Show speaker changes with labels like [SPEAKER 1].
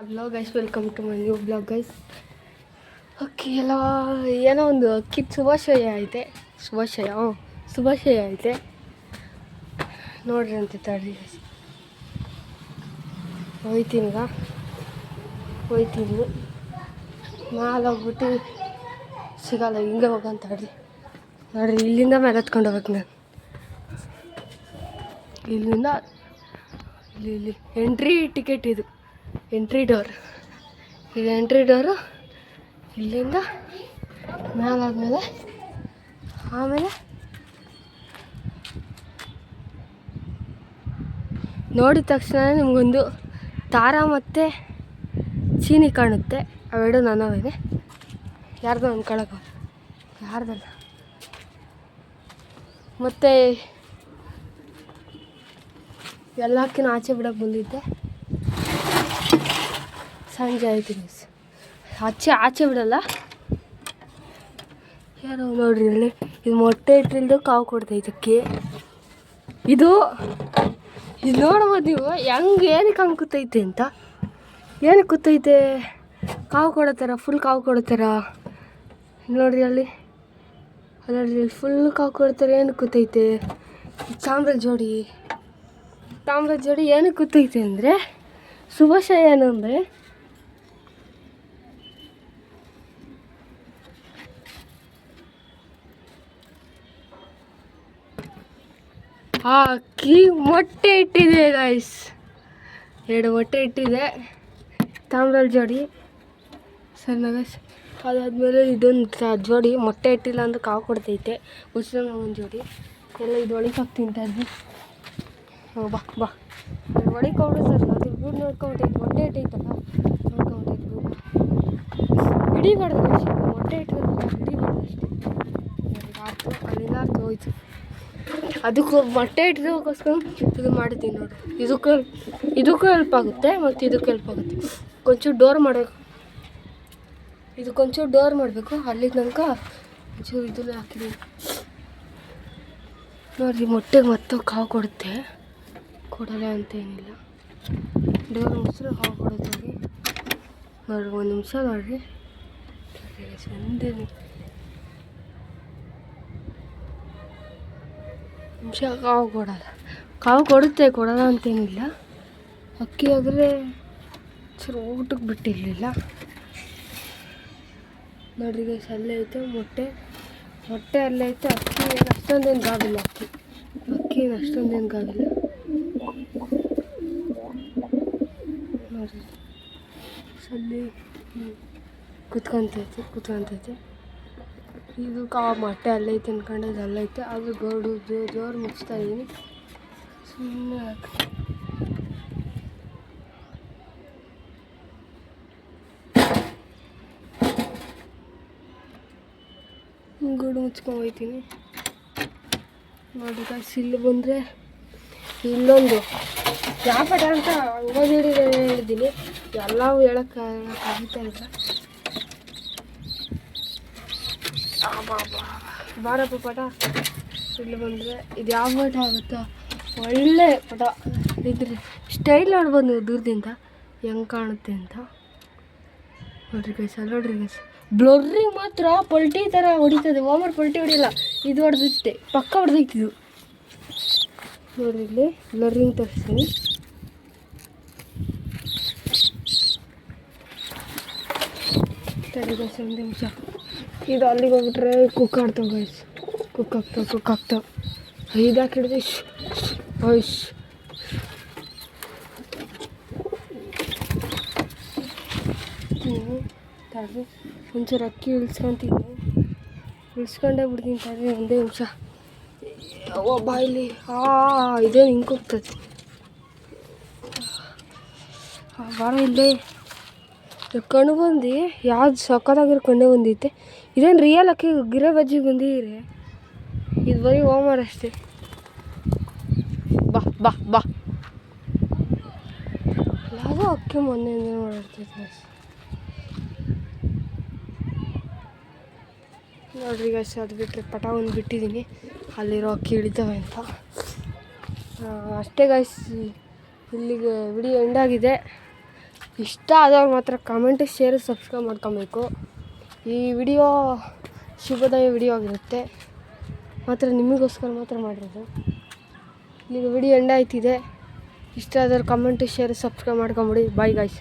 [SPEAKER 1] Hello guys, welcome to my new blog guys. Okay, ಎಲ್ಲ ಏನೋ ಒಂದು ಅಕ್ಕಿದ ಶುಭಾಶಯ ಐತೆ. ಶುಭಾಶಯ ಐತೆ ನೋಡ್ರಿ ಅಂತ ತಡ್ರಿ ಗೈಸ್. ಹೋಯ್ತೀನಿ ಮೇಲೆ ಹೋಗ್ಬಿಟ್ಟು ಸಿಗಲ್ಲ, ಹಿಂಗೆ ಹೋಗಂತ ತಡ್ರಿ. ನೋಡ್ರಿ, ಇಲ್ಲಿಂದ ಮೇಲೆ ಹತ್ಕೊಂಡು ಹೋಗ್ಬೇಕು ನಾನು. ಇಲ್ಲಿಂದ ಇಲ್ಲಿ ಎಂಟ್ರಿ ಟಿಕೆಟ್, ಇದು ಎಂಟ್ರಿ ಡೋರು. ಇಲ್ಲಿಂದ ಮೇಲಾದ್ಮೇಲೆ ಆಮೇಲೆ ನೋಡಿದ ತಕ್ಷಣ ನಿಮಗೊಂದು ತಾರ ಮತ್ತು ಚೀನಿ ಕಾಣುತ್ತೆ. ಅವೆರಡು ನನ್ನವೇನೆ, ಯಾರ್ದೋ ಅಂದ್ಕೊಳಕ್ಕೆ, ಯಾರ್ದಲ್ಲ. ಮತ್ತು ಎಲ್ಲಕ್ಕಿಂತ ಆಚೆ ಬಿಡೋಕ್ಕೆ ಬಂದಿದ್ದೆ. ಸಂಜೆ ಆಯ್ತು ಮಿಸ್, ಆಚೆ ಬಿಡಲ್ಲ ಯಾರೋ. ನೋಡ್ರಿ ಇಲ್ಲಿ, ಇದು ಮೊಟ್ಟೆ ಇಟ್ಟಿಲ್ದು ಕಾವು ಕೊಡ್ತೈತಕ್ಕೆ. ಇದು ನೋಡ್ಬೋದು ನೀವು ಏನಕ್ಕೆ ಹಂಗೆ ಕೂತೈತೆ ಅಂತ. ಏನಕ್ಕೆ ಕೂತೈತೆ? ಕಾವು ಕೊಡೋ ಥರ, ಫುಲ್ ಕಾವು ಕೊಡೋ ಥರ. ನೋಡ್ರಿ ಅಲ್ಲಿ ಫುಲ್ ಕಾವು ಕೊಡೋ ಥರ ಏನಕ್ಕೆ ಕೂತೈತೆ? ತಾಮ್ರದ ಜೋಡಿ ಏನಕ್ಕೆ ಕೂತೈತೆ ಅಂದರೆ, ಶುಭಾಶಯ ಏನು ಅಂದರೆ, ಆ ಅಕ್ಕಿ ಮೊಟ್ಟೆ ಇಟ್ಟಿದೆ ಗೈಸ್. 2 ಮೊಟ್ಟೆ ಇಟ್ಟಿದೆ, ತಾಮ್ರದ ಜೋಡಿ. ಸರಿ ಗೈಸ್, ಅದಾದಮೇಲೆ ಇದೊಂದು ಜೋಡಿ ಮೊಟ್ಟೆ ಇಟ್ಟಿಲ್ಲ ಅಂದ್ರೆ ಕಾವು ಕೊಡ್ತೈತೆ. ಉಸಿರು ಒಂದು ಜೋಡಿ ಎಲ್ಲ ಇದು ಒಳಗೆ ಹಾಕಿ ತಿಂತಾಯಿದ್ವಿ. ಬಾ ಒಳಗೆ ಕೊಡು ಸರ್. ಅದ್ರ ಗೂಡು ನೋಡ್ಕೊಂಬಿಟ್ಟೈತೆ, ಮೊಟ್ಟೆ ಇಟ್ಟೈತಲ್ಲ ನೋಡ್ಕೊಂಬಿಟ್ಟೈತೆ ಗೂಡು. ಹಿಡಿಬಾರ್ದು ಗೈಸ್, ಮೊಟ್ಟೆ ಇಟ್ಟಿರೋದು ಹಿಡಿಬಾರ್ದು ಅಷ್ಟೇ. ಅಲ್ಲಿಂದ ಹೋಯ್ತು. ಅದಕ್ಕೆ ಮೊಟ್ಟೆ ಇಟ್ಟಿರೋಕ್ಕೋಸ್ಕರ ಇದು ಮಾಡಿದ್ದೀನಿ ನೋಡಿರಿ. ಇದಕ್ಕೂ ಹೆಲ್ಪ್ ಆಗುತ್ತೆ ಮತ್ತು ಇದಕ್ಕೂ ಹೆಲ್ಪ್ ಆಗುತ್ತೆ. ಕೊಂಚೂರು ಡೋರ್ ಮಾಡಬೇಕು, ಇದಕ್ಕೊಂಚೂರು ಡೋರ್ ಮಾಡಬೇಕು. ಅಲ್ಲಿ ತನಕ ಒಂಚೂರು ಇದನ್ನ ಹಾಕಿದ್ದೀನಿ ನೋಡಿರಿ. ಮೊಟ್ಟೆಗೆ ಮತ್ತೆ ಕಾವು ಕೊಡುತ್ತೆ, ಕೊಡಲ್ಲ ಅಂತ ಏನಿಲ್ಲ. ಡೋರ್ ಮುಚ್ಚಿದ್ರೆ ಕಾವು ಕೊಡುತ್ತೆ ನೋಡಿರಿ. 1 ನಿಮಿಷ ನೋಡಿರಿ. ಒಂದೇ ನಿಮಿಷ ಕಾವು ಕೊಡಲ್ಲ. ಕಾವು ಕೊಡುತ್ತೆ, ಕೊಡಲ್ಲ ಅಂತೇನಿಲ್ಲ. ಅಕ್ಕಿ ಆದರೆ ಚೂರು ಊಟಕ್ಕೆ ಬಿಟ್ಟಿರಲಿಲ್ಲ ನೋಡ್ರಿ ಗೈಸ್. ಅಲ್ಲೇ ಐತೆ ಮೊಟ್ಟೆ ಅಲ್ಲೇ ಐತೆ. ಅಕ್ಕಿ ಏನು ಅಷ್ಟೊಂದೇನು ಗಾಗಿಲ್ಲ. ಅಕ್ಕಿ ಏನು ಅಷ್ಟೊಂದೇನು ಗಾಗಿಲ್ಲ ನೋಡ್ರಿ. ಸಲ್ಲಿ ಕುತ್ಕೊಂತೈತೆ. ಇದು ಮೊಟ್ಟೆ ಅಲ್ಲೈತೆ ಅನ್ಕೊಂಡು ಇದು ಅಲ್ಲೈತೆ. ಅದು ಜೋರು ಮುಚ್ತಾ ಇದ್ದೀನಿ ಸುಮ್ಮನೆ. ಗೂಡು ಮುಚ್ಕೊಂಡು ಹೋಗ್ತೀನಿ ನೋಡಿ ಗೈಸ್. ಇಲ್ಲಿ ಬಂದರೆ ಇಲ್ಲೊಂದು ವ್ಯಾಪಾರ ಅಂತ ಅಂಗಡಿ ಹೇಳಿದ್ದೀನಿ. ಎಲ್ಲವೂ ಹೇಳೋಕ್ಕಾಗ್ತಾ ಇಲ್ಲ. ಬಾರಪ್ಪ ಪಟ. ಇಲ್ಲಿ ಬಂದರೆ ಇದು ಯಾವ ಪಟ ಆಗುತ್ತೋ, ಒಳ್ಳೆ ಪಟ. ಇದ್ರಿ ಸ್ಟೈಲ್ ನೋಡ್ಬೋದು ನೀವು ದೂರದಿಂದ ಹೆಂಗೆ ಕಾಣುತ್ತೆ ಅಂತ. ನೋಡ್ರಿ ಗೈಸ್, ಬ್ಲರ್ರಿಂಗ್ ಮಾತ್ರ ಪಲ್ಟಿ ಥರ ಹೊಡಿತದೆ. ಓಮರ್ ಪಲ್ಟಿ ಹೊಡಿಯಲ್ಲ, ಇದು ಹೊಡೆದಿತ್ತೆ, ಪಕ್ಕ ಹೊಡೆದೈತಿದು. ನೋಡ್ರಿ ಇಲ್ಲಿ ಬ್ಲರ್ರಿಂಗ್ ತೋರಿಸ್ತೀನಿ. ಸರಿ ಗೈಸ್, 1 ನಿಮಿಷ. ಇದು ಅಲ್ಲಿಗೆ ಹೋಗ್ಬಿಟ್ರೆ ಕುಕ್ ಆಗ್ತಾವೆ ಗೈಸ್. ಕುಕ್ ಆಗ್ತಾವೆ. 5 ಹಾಕಿಡ್ದು ತಡ್ರಿ. ಒಂಚೂರು ಅಕ್ಕಿ ಇಳಿಸ್ಕೊಂಡೇ ಬಿಡ್ತೀನಿ ತಡ್ರಿ. 1 ನಿಮಿಷ. ಬಾಯಿಲಿ ಇದೇನು ಹಿಂಗೆ ಹೋಗ್ತದೆ. ಬಾರ ಇಲ್ಲೇ ಕಣ್ಣು ಬಂದು ಯಾವ್ದು ಸಕ್ಕತ್ತಾಗಿರೋ ಕೊಂಡೆ ಬಂದೈತೆ. ಇದೇನು ರಿಯಲ್ ಅಕ್ಕಿ ಗಿರೆ ಬಜ್ಜಿ ಬಂದಿದ್ದೀರಿ. ಇದು ಬರೀ ಓಮರ್ ಅಷ್ಟೇ. ಬಾ ಯಾವುದೋ ಅಕ್ಕಿ ಮೊನ್ನೆಯಿಂದ ಓಡಾಡ್ತೈತೆ ನೋಡ್ರಿ ಗೈಸ್. ಅದು ಬಿಟ್ಟರೆ ಪಟ ಒಂದು ಬಿಟ್ಟಿದ್ದೀನಿ, ಅಲ್ಲಿರೋ ಅಕ್ಕಿ ಹಿಡಿತವೆ ಅಂತ ಅಷ್ಟೇ ಗೈಸ್. ಇಲ್ಲಿಗೆ ವಿಡಿಯೋ ಎಂಡಾಗಿದೆ. ಇಷ್ಟ ಆದವ್ರು ಮಾತ್ರ ಕಮೆಂಟ್ ಶೇರ್ ಸಬ್ಸ್ಕ್ರೈಬ್ ಮಾಡ್ಕೊಬೇಕು. ಈ ವಿಡಿಯೋ ಶುಭೋದಯ ವಿಡಿಯೋ ಆಗಿರುತ್ತೆ, ಮಾತ್ರ ನಿಮಗೋಸ್ಕರ ಮಾತ್ರ ಮಾಡಿರೋದು. ಈಗ ವಿಡಿಯೋ ಎಂಡ್ ಆಯ್ತಿದೆ. ಇಷ್ಟ ಆದವ್ರು ಕಮೆಂಟ್ ಶೇರ್ ಸಬ್ಸ್ಕ್ರೈಬ್ ಮಾಡ್ಕೊಂಬಿಡಿ. Bye guys.